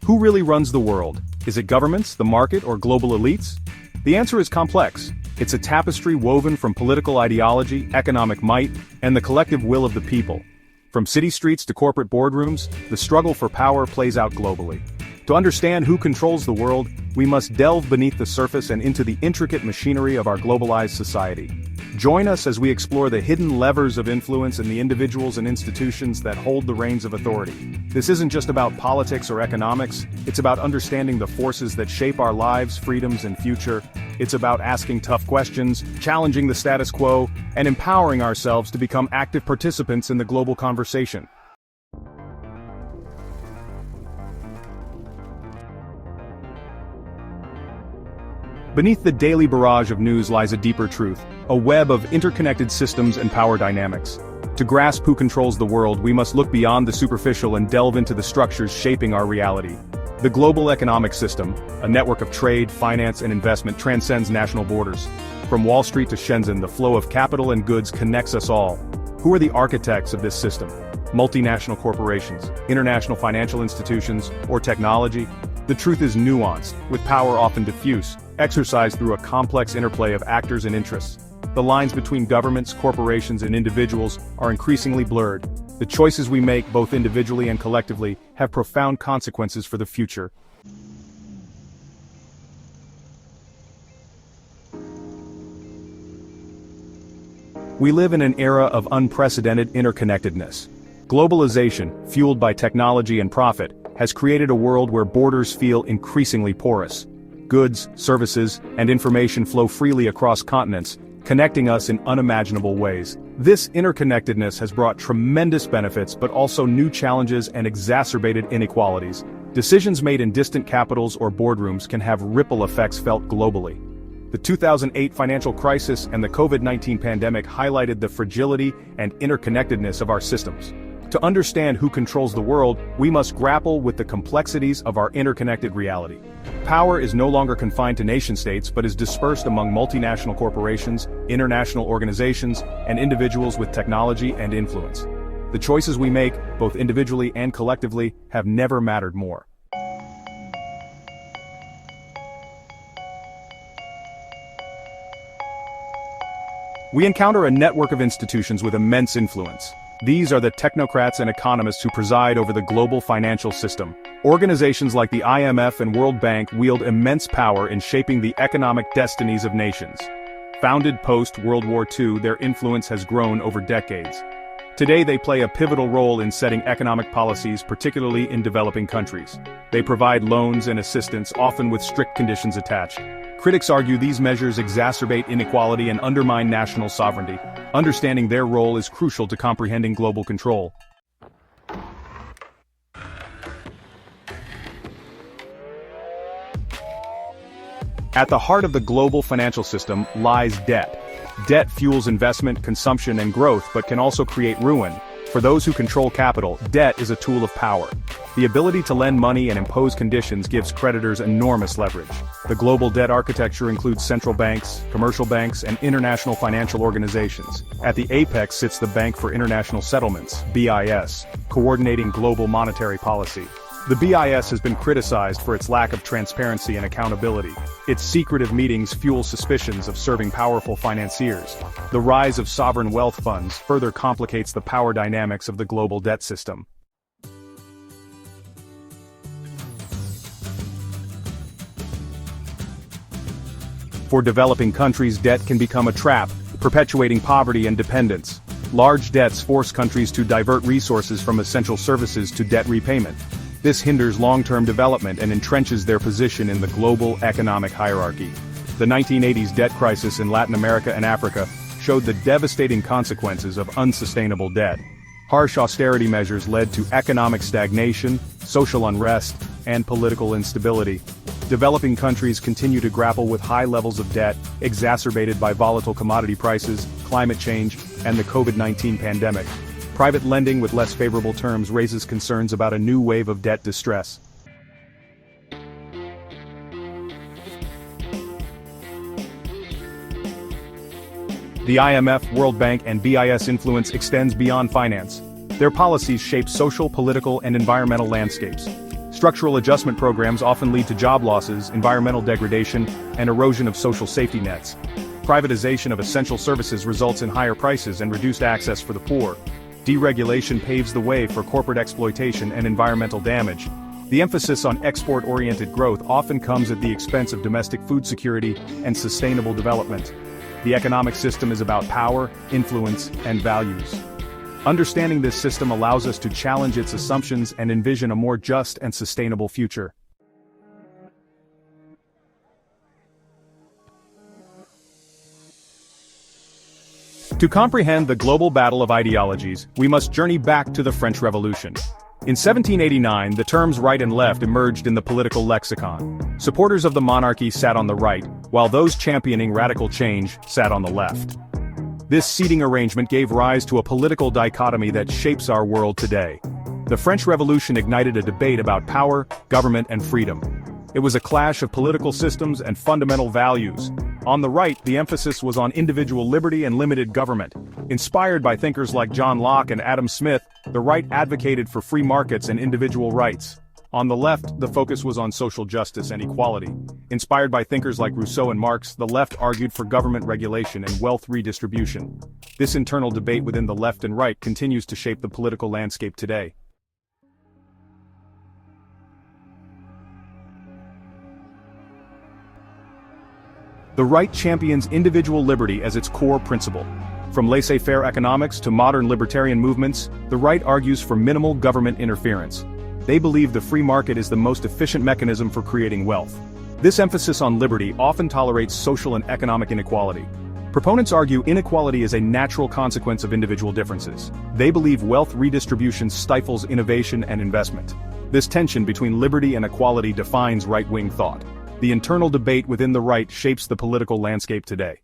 Who really runs the world? Is it governments, the market, or global elites? The answer is complex. It's a tapestry woven from political ideology, economic might, and the collective will of the people. From city streets to corporate boardrooms, the struggle for power plays out globally. To understand who controls the world, we must delve beneath the surface and into the intricate machinery of our globalized society. Join us as we explore the hidden levers of influence in the individuals and institutions that hold the reins of authority. This isn't just about politics or economics, it's about understanding the forces that shape our lives, freedoms, and future. It's about asking tough questions, challenging the status quo, and empowering ourselves to become active participants in the global conversation. Beneath the daily barrage of news lies a deeper truth, a web of interconnected systems and power dynamics. To grasp who controls the world, we must look beyond the superficial and delve into the structures shaping our reality. The global economic system, a network of trade, finance, and investment, transcends national borders. From Wall Street to Shenzhen, the flow of capital and goods connects us all. Who are the architects of this system? Multinational corporations, international financial institutions, or technology? The truth is nuanced, with power often diffuse, exercised through a complex interplay of actors and interests. The lines between governments, corporations, and individuals are increasingly blurred. The choices we make, both individually and collectively, have profound consequences for the future. We live in an era of unprecedented interconnectedness. Globalization, fueled by technology and profit, has created a world where borders feel increasingly porous. Goods, services, and information flow freely across continents, connecting us in unimaginable ways. This interconnectedness has brought tremendous benefits but also new challenges and exacerbated inequalities. Decisions made in distant capitals or boardrooms can have ripple effects felt globally. The 2008 financial crisis and the COVID-19 pandemic highlighted the fragility and interconnectedness of our systems. To understand who controls the world, we must grapple with the complexities of our interconnected reality. Power is no longer confined to nation-states but is dispersed among multinational corporations, international organizations, and individuals with technology and influence. The choices we make, both individually and collectively, have never mattered more. We encounter a network of institutions with immense influence. These are the technocrats and economists who preside over the global financial system. Organizations like the IMF and World Bank wield immense power in shaping the economic destinies of nations. Founded post-World War II, their influence has grown over decades. Today they play a pivotal role in setting economic policies, particularly in developing countries. They provide loans and assistance, often with strict conditions attached. Critics argue these measures exacerbate inequality and undermine national sovereignty. Understanding their role is crucial to comprehending global control. At the heart of the global financial system lies debt. Debt fuels investment, consumption, and growth, but can also create ruin. For those who control capital, debt is a tool of power. The ability to lend money and impose conditions gives creditors enormous leverage. The global debt architecture includes central banks, commercial banks, and international financial organizations. At the apex sits the Bank for International Settlements, BIS, coordinating global monetary policy. The BIS has been criticized for its lack of transparency and accountability. Its secretive meetings fuel suspicions of serving powerful financiers. The rise of sovereign wealth funds further complicates the power dynamics of the global debt system. For developing countries, debt can become a trap, perpetuating poverty and dependence. Large debts force countries to divert resources from essential services to debt repayment. This hinders long-term development and entrenches their position in the global economic hierarchy. The 1980s debt crisis in Latin America and Africa showed the devastating consequences of unsustainable debt. Harsh austerity measures led to economic stagnation, social unrest, and political instability. Developing countries continue to grapple with high levels of debt, exacerbated by volatile commodity prices, climate change, and the COVID-19 pandemic. Private lending with less favorable terms raises concerns about a new wave of debt distress. The IMF, World Bank, and BIS influence extends beyond finance. Their policies shape social, political, and environmental landscapes. Structural adjustment programs often lead to job losses, environmental degradation, and erosion of social safety nets. Privatization of essential services results in higher prices and reduced access for the poor. Deregulation paves the way for corporate exploitation and environmental damage. The emphasis on export-oriented growth often comes at the expense of domestic food security and sustainable development. The economic system is about power, influence, and values. Understanding this system allows us to challenge its assumptions and envision a more just and sustainable future. To comprehend the global battle of ideologies, we must journey back to the French Revolution. In 1789, the terms right and left emerged in the political lexicon. Supporters of the monarchy sat on the right, while those championing radical change sat on the left. This seating arrangement gave rise to a political dichotomy that shapes our world today. The French Revolution ignited a debate about power, government, and freedom. It was a clash of political systems and fundamental values. On the right, the emphasis was on individual liberty and limited government. Inspired by thinkers like John Locke and Adam Smith, the right advocated for free markets and individual rights. On the left, the focus was on social justice and equality. Inspired by thinkers like Rousseau and Marx, the left argued for government regulation and wealth redistribution. This internal debate within the left and right continues to shape the political landscape today. The right champions individual liberty as its core principle. From laissez-faire economics to modern libertarian movements, the right argues for minimal government interference. They believe the free market is the most efficient mechanism for creating wealth. This emphasis on liberty often tolerates social and economic inequality. Proponents argue inequality is a natural consequence of individual differences. They believe wealth redistribution stifles innovation and investment. This tension between liberty and equality defines right-wing thought. The internal debate within the right shapes the political landscape today.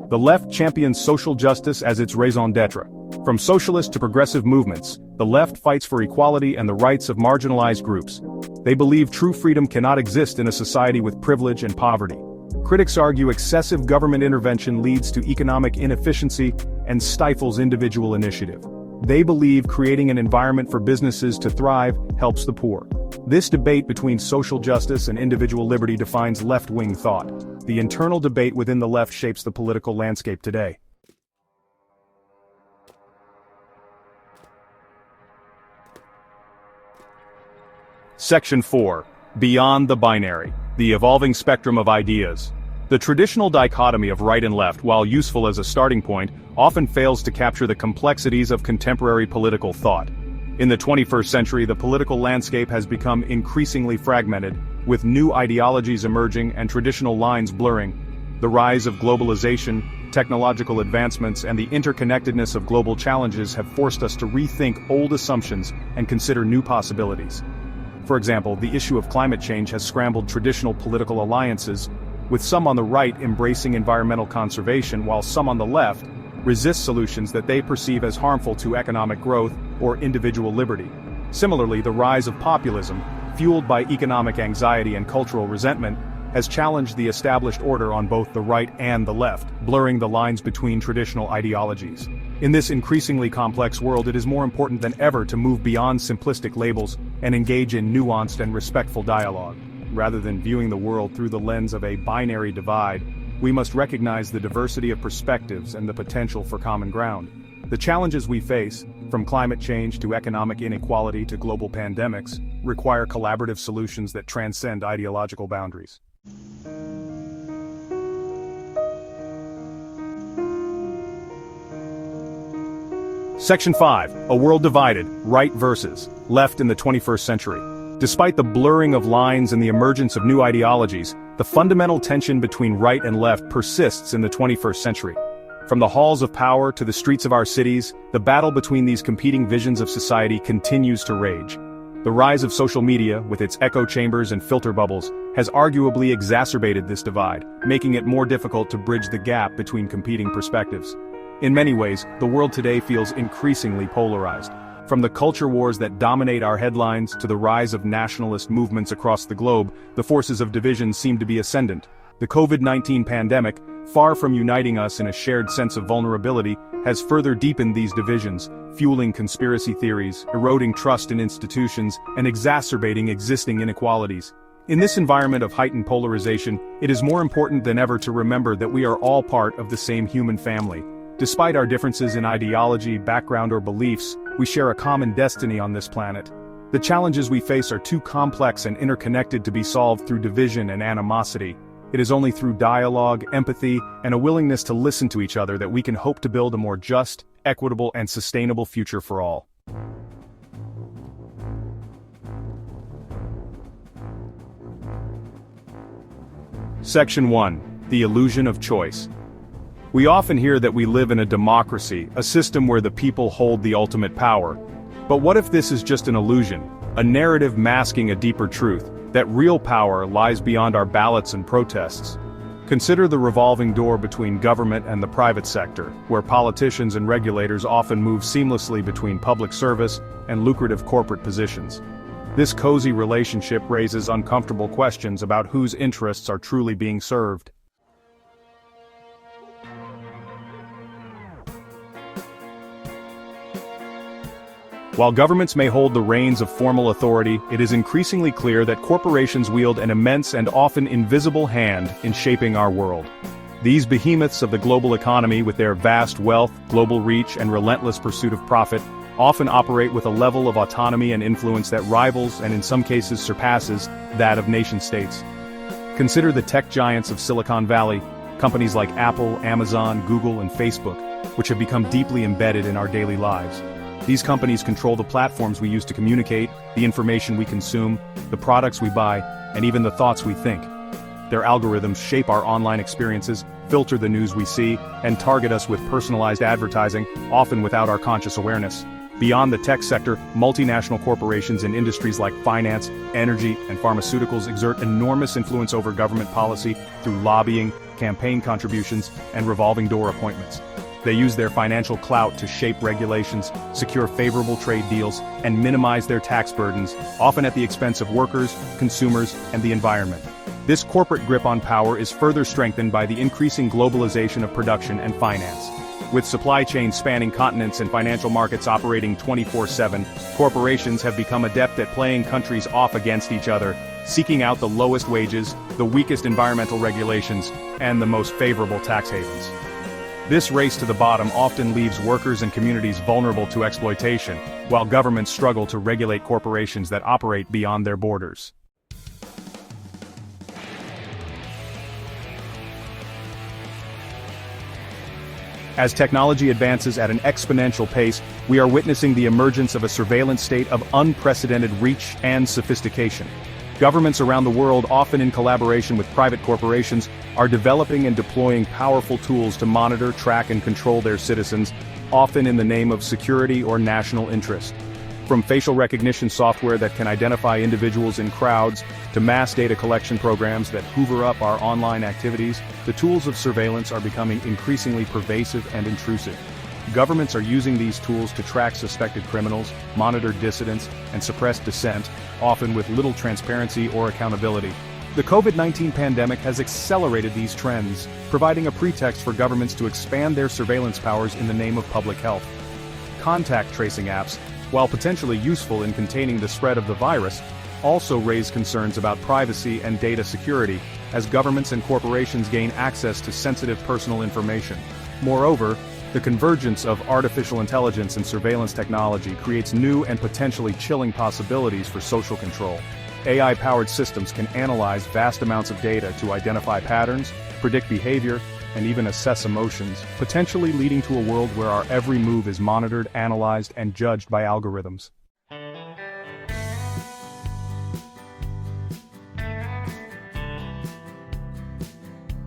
The left champions social justice as its raison d'etre. From socialist to progressive movements, the left fights for equality and the rights of marginalized groups. They believe true freedom cannot exist in a society with privilege and poverty. Critics argue excessive government intervention leads to economic inefficiency and stifles individual initiative. They believe creating an environment for businesses to thrive helps the poor. This debate between social justice and individual liberty defines left-wing thought. The internal debate within the left shapes the political landscape today. Section 4. Beyond the binary. The evolving spectrum of ideas. The traditional dichotomy of right and left, while useful as a starting point, often fails to capture the complexities of contemporary political thought. In the 21st century, the political landscape has become increasingly fragmented, with new ideologies emerging and traditional lines blurring. The rise of globalization, technological advancements, and the interconnectedness of global challenges have forced us to rethink old assumptions and consider new possibilities. For example, the issue of climate change has scrambled traditional political alliances, with some on the right embracing environmental conservation while some on the left resist solutions that they perceive as harmful to economic growth or individual liberty. Similarly, the rise of populism, fueled by economic anxiety and cultural resentment, has challenged the established order on both the right and the left, blurring the lines between traditional ideologies. In this increasingly complex world, it is more important than ever to move beyond simplistic labels and engage in nuanced and respectful dialogue. Rather than viewing the world through the lens of a binary divide, we must recognize the diversity of perspectives and the potential for common ground. The challenges we face, from climate change to economic inequality to global pandemics, require collaborative solutions that transcend ideological boundaries. Section 5. A world divided, right versus left in the 21st century. Despite the blurring of lines and the emergence of new ideologies, the fundamental tension between right and left persists in the 21st century. From the halls of power to the streets of our cities, the battle between these competing visions of society continues to rage. The rise of social media, with its echo chambers and filter bubbles, has arguably exacerbated this divide, making it more difficult to bridge the gap between competing perspectives. In many ways, the world today feels increasingly polarized. From the culture wars that dominate our headlines to the rise of nationalist movements across the globe, the forces of division seem to be ascendant. The COVID-19 pandemic, far from uniting us in a shared sense of vulnerability, has further deepened these divisions, fueling conspiracy theories, eroding trust in institutions, and exacerbating existing inequalities. In this environment of heightened polarization, it is more important than ever to remember that we are all part of the same human family. Despite our differences in ideology, background, or beliefs, we share a common destiny on this planet. The challenges we face are too complex and interconnected to be solved through division and animosity. It is only through dialogue, empathy, and a willingness to listen to each other that we can hope to build a more just, equitable, and sustainable future for all. Section 1. The Illusion of Choice. We often hear that we live in a democracy, a system where the people hold the ultimate power. But what if this is just an illusion, a narrative masking a deeper truth, that real power lies beyond our ballots and protests? Consider the revolving door between government and the private sector, where politicians and regulators often move seamlessly between public service and lucrative corporate positions. This cozy relationship raises uncomfortable questions about whose interests are truly being served. While governments may hold the reins of formal authority, it is increasingly clear that corporations wield an immense and often invisible hand in shaping our world. These behemoths of the global economy, with their vast wealth, global reach, and relentless pursuit of profit, often operate with a level of autonomy and influence that rivals and in some cases surpasses that of nation-states. Consider the tech giants of Silicon Valley, companies like Apple, Amazon, Google, and Facebook, which have become deeply embedded in our daily lives. These companies control the platforms we use to communicate, the information we consume, the products we buy, and even the thoughts we think. Their algorithms shape our online experiences, filter the news we see, and target us with personalized advertising, often without our conscious awareness. Beyond the tech sector, multinational corporations in industries like finance, energy, and pharmaceuticals exert enormous influence over government policy through lobbying, campaign contributions, and revolving door appointments. They use their financial clout to shape regulations, secure favorable trade deals, and minimize their tax burdens, often at the expense of workers, consumers, and the environment. This corporate grip on power is further strengthened by the increasing globalization of production and finance. With supply chains spanning continents and financial markets operating 24/7, corporations have become adept at playing countries off against each other, seeking out the lowest wages, the weakest environmental regulations, and the most favorable tax havens. This race to the bottom often leaves workers and communities vulnerable to exploitation, while governments struggle to regulate corporations that operate beyond their borders. As technology advances at an exponential pace, we are witnessing the emergence of a surveillance state of unprecedented reach and sophistication. Governments around the world, often in collaboration with private corporations, are developing and deploying powerful tools to monitor, track, and control their citizens, often in the name of security or national interest. From facial recognition software that can identify individuals in crowds, to mass data collection programs that hoover up our online activities, the tools of surveillance are becoming increasingly pervasive and intrusive. Governments are using these tools to track suspected criminals, monitor dissidents, and suppress dissent, often with little transparency or accountability. The COVID-19 pandemic has accelerated these trends, providing a pretext for governments to expand their surveillance powers in the name of public health. Contact tracing apps, while potentially useful in containing the spread of the virus, also raise concerns about privacy and data security, as governments and corporations gain access to sensitive personal information. Moreover, the convergence of artificial intelligence and surveillance technology creates new and potentially chilling possibilities for social control. AI-powered systems can analyze vast amounts of data to identify patterns, predict behavior, and even assess emotions, potentially leading to a world where our every move is monitored, analyzed, and judged by algorithms.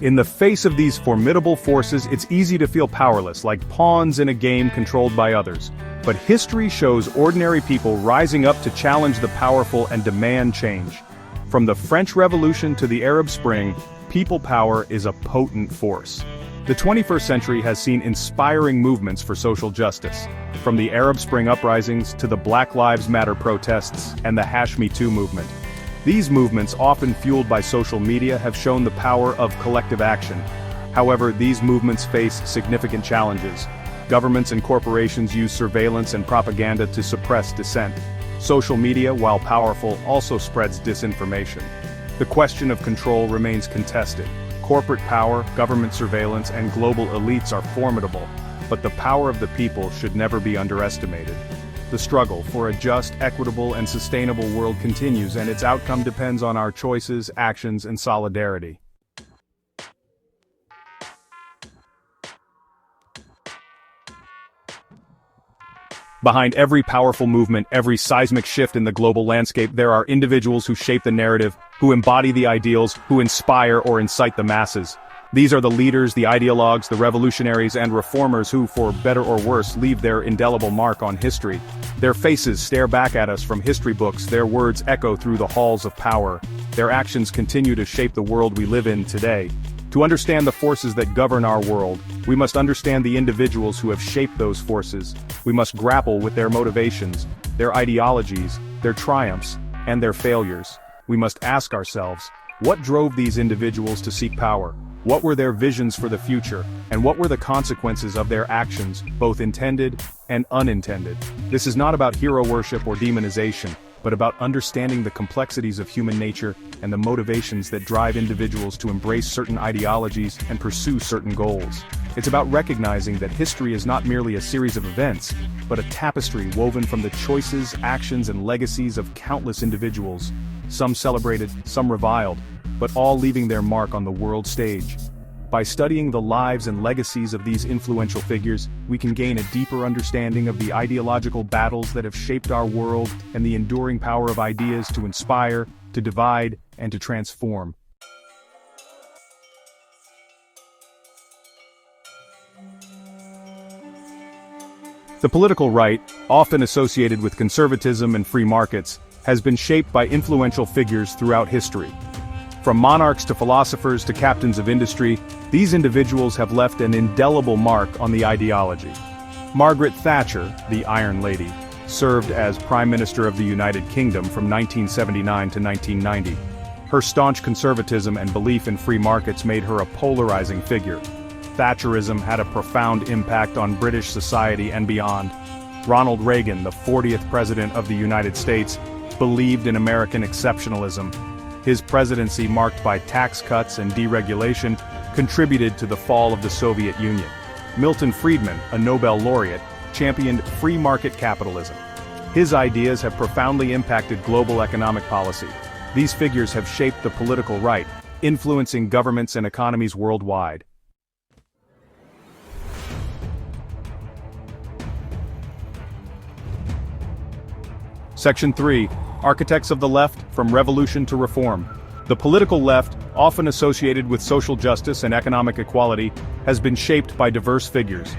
In the face of these formidable forces, it's easy to feel powerless, like pawns in a game controlled by others. But history shows ordinary people rising up to challenge the powerful and demand change. From the French Revolution to the Arab Spring, people power is a potent force. The 21st century has seen inspiring movements for social justice, from the Arab Spring uprisings to the Black Lives Matter protests and the #MeToo movement. These movements, often fueled by social media, have shown the power of collective action. However, these movements face significant challenges. Governments and corporations use surveillance and propaganda to suppress dissent. Social media, while powerful, also spreads disinformation. The question of control remains contested. Corporate power, government surveillance, and global elites are formidable, but the power of the people should never be underestimated. The struggle for a just, equitable, and sustainable world continues, and its outcome depends on our choices, actions, and solidarity. Behind every powerful movement, every seismic shift in the global landscape, there are individuals who shape the narrative, who embody the ideals, who inspire or incite the masses. These are the leaders, the ideologues, the revolutionaries, and reformers who, for better or worse, leave their indelible mark on history. Their faces stare back at us from history books, their words echo through the halls of power. Their actions continue to shape the world we live in today. To understand the forces that govern our world, we must understand the individuals who have shaped those forces. We must grapple with their motivations, their ideologies, their triumphs, and their failures. We must ask ourselves, what drove these individuals to seek power? What were their visions for the future, and what were the consequences of their actions, both intended and unintended? This is not about hero worship or demonization, but about understanding the complexities of human nature and the motivations that drive individuals to embrace certain ideologies and pursue certain goals. It's about recognizing that history is not merely a series of events, but a tapestry woven from the choices, actions, and legacies of countless individuals. Some celebrated, some reviled, but all leaving their mark on the world stage. By studying the lives and legacies of these influential figures, we can gain a deeper understanding of the ideological battles that have shaped our world and the enduring power of ideas to inspire, to divide, and to transform. The political right, often associated with conservatism and free markets, has been shaped by influential figures throughout history. From monarchs to philosophers to captains of industry, these individuals have left an indelible mark on the ideology. Margaret Thatcher, the Iron Lady, served as Prime Minister of the United Kingdom from 1979 to 1990. Her staunch conservatism and belief in free markets made her a polarizing figure. Thatcherism had a profound impact on British society and beyond. Ronald Reagan, the 40th President of the United States, believed in American exceptionalism. His presidency, marked by tax cuts and deregulation, contributed to the fall of the Soviet Union. Milton Friedman, a Nobel laureate, championed free market capitalism. His ideas have profoundly impacted global economic policy. These figures have shaped the political right, influencing governments and economies worldwide. Section 3. Architects of the Left, from Revolution to Reform. The political left, often associated with social justice and economic equality, has been shaped by diverse figures.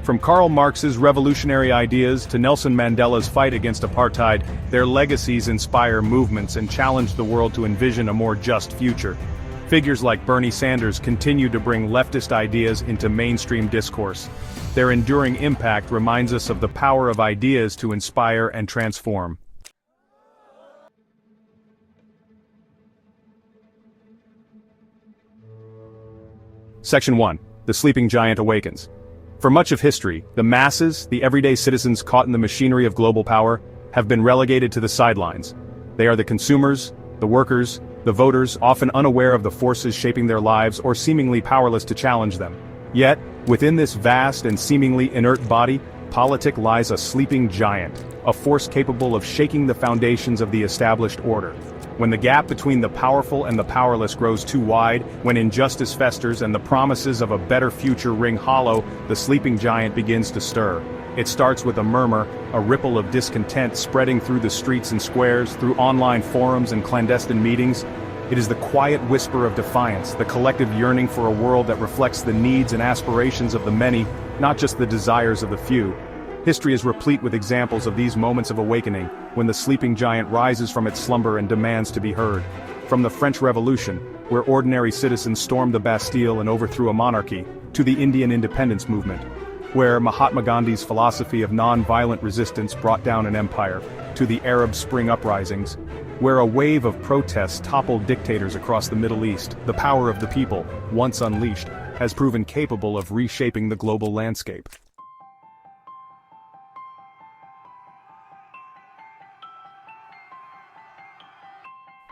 From Karl Marx's revolutionary ideas to Nelson Mandela's fight against apartheid, their legacies inspire movements and challenge the world to envision a more just future. Figures like Bernie Sanders continue to bring leftist ideas into mainstream discourse. Their enduring impact reminds us of the power of ideas to inspire and transform. Section 1. The Sleeping Giant Awakens. For much of history, the masses, the everyday citizens caught in the machinery of global power, have been relegated to the sidelines. They are the consumers, the workers, the voters, often unaware of the forces shaping their lives or seemingly powerless to challenge them. Yet, within this vast and seemingly inert body, politic lies a sleeping giant, a force capable of shaking the foundations of the established order. When the gap between the powerful and the powerless grows too wide, when injustice festers and the promises of a better future ring hollow, the sleeping giant begins to stir. It starts with a murmur, a ripple of discontent spreading through the streets and squares, through online forums and clandestine meetings. It is the quiet whisper of defiance, the collective yearning for a world that reflects the needs and aspirations of the many, not just the desires of the few. History is replete with examples of these moments of awakening, when the sleeping giant rises from its slumber and demands to be heard. From the French Revolution, where ordinary citizens stormed the Bastille and overthrew a monarchy, to the Indian independence movement, where Mahatma Gandhi's philosophy of non-violent resistance brought down an empire, to the Arab Spring uprisings, Where a wave of protests toppled dictators across the Middle East, the power of the people, once unleashed, has proven capable of reshaping the global landscape.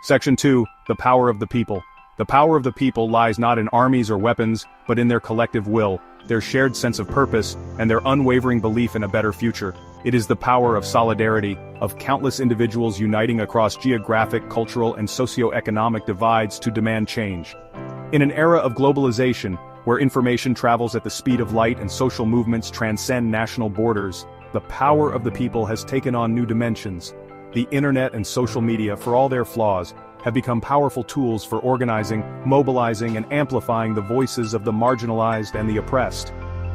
Section 2. The power of the people. The power of the people lies not in armies or weapons, but in their collective will, their shared sense of purpose, and their unwavering belief in a better future. It is the power of solidarity, of countless individuals uniting across geographic, cultural, and socio-economic divides to demand change. In an era of globalization, where information travels at the speed of light and social movements transcend national borders, the power of the people has taken on new dimensions. The internet and social media, for all their flaws, have become powerful tools for organizing, mobilizing, and amplifying the voices of the marginalized and the oppressed.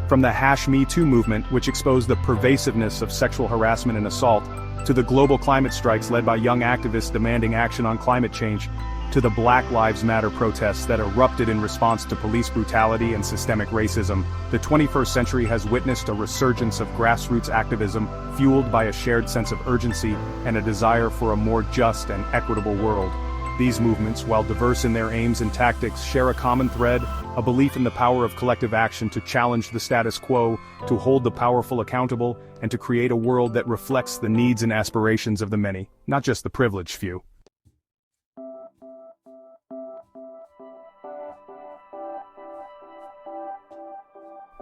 From the #MeToo movement, which exposed the pervasiveness of sexual harassment and assault, to the global climate strikes led by young activists demanding action on climate change, to the Black Lives Matter protests that erupted in response to police brutality and systemic racism, the 21st century has witnessed a resurgence of grassroots activism, fueled by a shared sense of urgency and a desire for a more just and equitable world. These movements, while diverse in their aims and tactics, share a common thread, a belief in the power of collective action to challenge the status quo, to hold the powerful accountable, and to create a world that reflects the needs and aspirations of the many, not just the privileged few.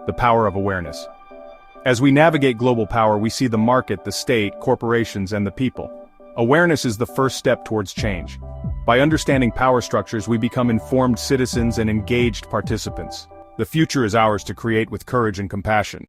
The power of awareness. As we navigate global power, we see the market, the state, corporations, and the people. Awareness is the first step towards change. By understanding power structures, we become informed citizens and engaged participants. The future is ours to create with courage and compassion.